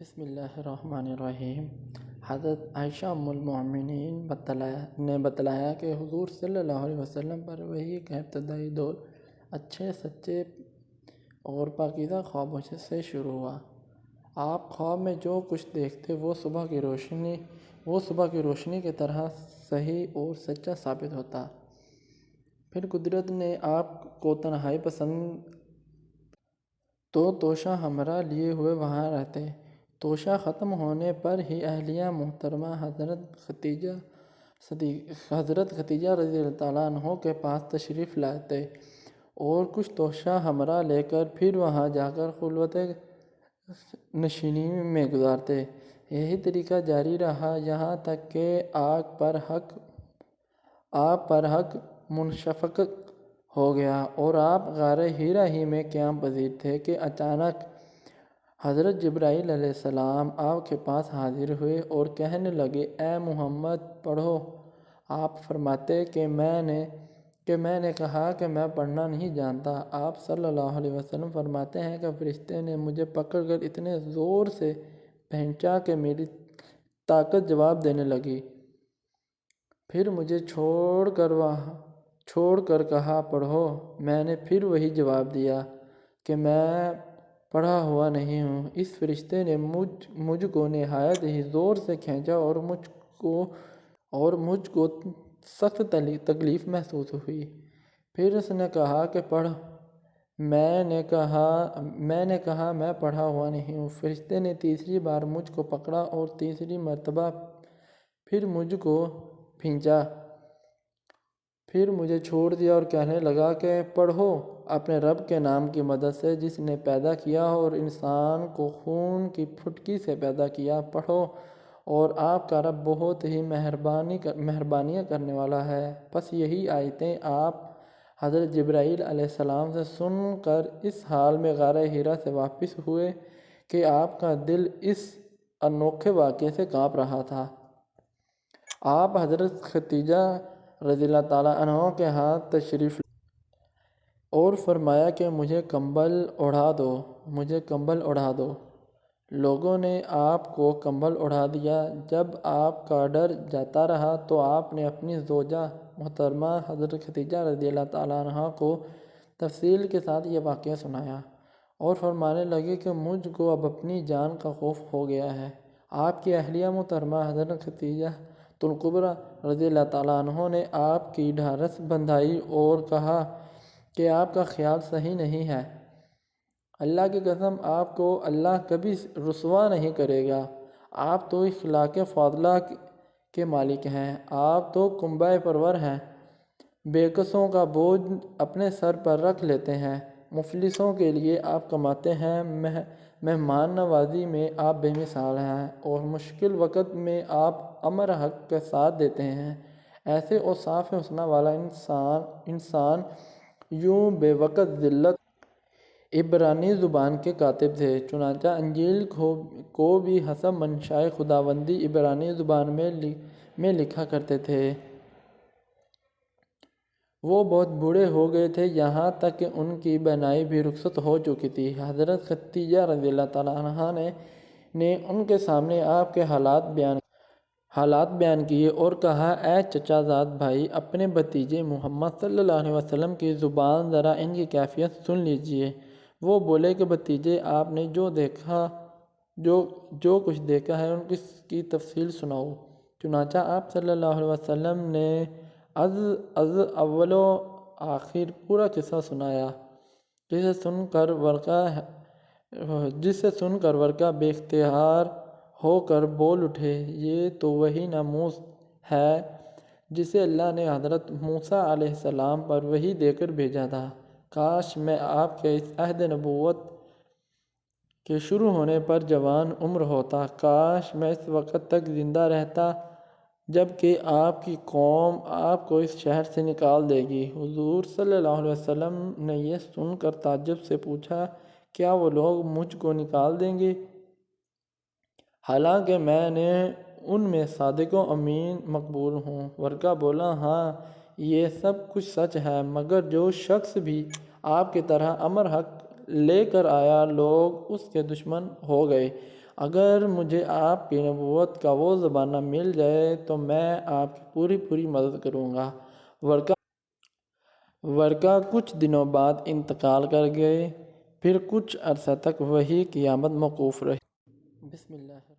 بسم اللہ الرحمن الرحیم۔ حضرت عائشہ ام المؤمنین نے بتلایا کہ حضور صلی اللہ علیہ وسلم پر وحی کا ابتدائی دور اچھے سچے اور پاکیزہ خوابوں سے شروع ہوا۔ آپ خواب میں جو کچھ دیکھتے وہ صبح کی روشنی کی طرح صحیح اور سچا ثابت ہوتا۔ پھر قدرت نے آپ کو تنہائی پسند تو توشہ ہمراہ لیے ہوئے وہاں رہتے۔ توشہ ختم ہونے پر ہی اہلیہ محترمہ حضرت خدیجہ رضی اللہ تعالیٰ عنہ کے پاس تشریف لاتے اور کچھ توشہ ہمراہ لے کر پھر وہاں جا کر خلوت نشینی میں گزارتے۔ یہی طریقہ جاری رہا یہاں تک کہ آپ پر حق منشفق ہو گیا اور آپ غار حرا ہی میں قیام پذیر تھے کہ اچانک حضرت جبرائیل علیہ السلام آپ کے پاس حاضر ہوئے اور کہنے لگے، اے محمد پڑھو۔ آپ فرماتے کہ میں نے کہا کہ میں پڑھنا نہیں جانتا۔ آپ صلی اللہ علیہ وسلم فرماتے ہیں کہ فرشتے نے مجھے پکڑ کر اتنے زور سے پھینچا کہ میری طاقت جواب دینے لگی۔ پھر مجھے چھوڑ کر کہا، پڑھو۔ میں نے پھر وہی جواب دیا کہ میں پڑھا ہوا نہیں ہوں۔ اس فرشتے نے مجھ کو نہایت ہی زور سے کھینچا اور مجھ کو سخت تکلیف محسوس ہوئی۔ پھر اس نے کہا کہ پڑھ۔ میں نے کہا میں پڑھا ہوا نہیں ہوں۔ فرشتے نے تیسری بار مجھ کو پکڑا اور تیسری مرتبہ پھر مجھ کو پھینچا۔ پھر مجھے چھوڑ دیا اور کہنے لگا کہ پڑھو اپنے رب کے نام کی مدد سے جس نے پیدا کیا اور انسان کو خون کی پھٹکی سے پیدا کیا، پڑھو اور آپ کا رب بہت ہی مہربانیاں کرنے والا ہے۔ پس یہی آیتیں آپ حضرت جبرائیل علیہ السلام سے سن کر اس حال میں غار حرا سے واپس ہوئے کہ آپ کا دل اس انوکھے واقعے سے کانپ رہا تھا۔ آپ حضرت خدیجہ رضی اللہ تعالیٰ عنہ کے ہاں تشریف لائے اور فرمایا کہ مجھے کمبل اڑا دو۔ لوگوں نے آپ کو کمبل اڑا دیا۔ جب آپ کا ڈر جاتا رہا تو آپ نے اپنی زوجہ محترمہ حضرت خدیجہ رضی اللہ تعالیٰ عنہ کو تفصیل کے ساتھ یہ واقعہ سنایا اور فرمانے لگے کہ مجھ کو اب اپنی جان کا خوف ہو گیا ہے۔ آپ کی اہلیہ محترمہ حضرت خدیجہ الکبریٰ رضی اللہ تعالیٰ عنہ نے آپ کی ڈھارس بندھائی اور کہا کہ آپ کا خیال صحیح نہیں ہے۔ اللہ کی قسم آپ کو اللہ کبھی رسوا نہیں کرے گا۔ آپ تو اخلاق فاضلہ کے مالک ہیں۔ آپ تو کنبہ پرور ہیں۔ بے کسوں کا بوجھ اپنے سر پر رکھ لیتے ہیں۔ مفلسوں کے لیے آپ کماتے ہیں۔ مہمان نوازی میں آپ بے مثال ہیں اور مشکل وقت میں آپ امر حق کا ساتھ دیتے ہیں۔ ایسے اوصاف حسنہ والا انسان یوں بے وقت ذلت عبرانی زبان کے کاتب تھے۔ چنانچہ انجیل کو بھی حسب منشائے خداوندی عبرانی زبان میں لکھا کرتے تھے۔ وہ بہت بوڑھے ہو گئے تھے یہاں تک کہ ان کی بینائی بھی رخصت ہو چکی تھی۔ حضرت خدیجہ رضی اللہ تعالیٰ عنہ نے ان کے سامنے آپ کے حالات بیان کیے اور کہا، اے چچا زاد بھائی، اپنے بھتیجے محمد صلی اللہ علیہ وسلم کی زبان ذرا ان کی کیفیت سن لیجیے۔ وہ بولے کہ بھتیجے آپ نے جو کچھ دیکھا ہے ان کی تفصیل سناؤ۔ چنانچہ آپ صلی اللہ علیہ وسلم نے از اول و آخر پورا قصہ سنایا، جسے سن کر ورقہ بے اختیار ہو کر بول اٹھے، یہ تو وہی ناموس ہے جسے اللہ نے حضرت موسیٰ علیہ السلام پر وحی دے کر بھیجا تھا۔ کاش میں آپ کے اس عہد نبوت کے شروع ہونے پر جوان عمر ہوتا۔ کاش میں اس وقت تک زندہ رہتا جب کہ آپ کی قوم آپ کو اس شہر سے نکال دے گی۔ حضور صلی اللہ علیہ وسلم نے یہ سن کر تعجب سے پوچھا، کیا وہ لوگ مجھ کو نکال دیں گے حالانکہ میں ان میں صادق و امین مقبول ہوں؟ ورقہ بولا، ہاں یہ سب کچھ سچ ہے، مگر جو شخص بھی آپ کی طرح امر حق لے کر آیا لوگ اس کے دشمن ہو گئے۔ اگر مجھے آپ کی نبوت کا وہ زمانہ مل جائے تو میں آپ کی پوری مدد کروں گا۔ ورقہ کچھ دنوں بعد انتقال کر گئے۔ پھر کچھ عرصہ تک وحی قیامت موقوف رہی۔ بسم اللہ۔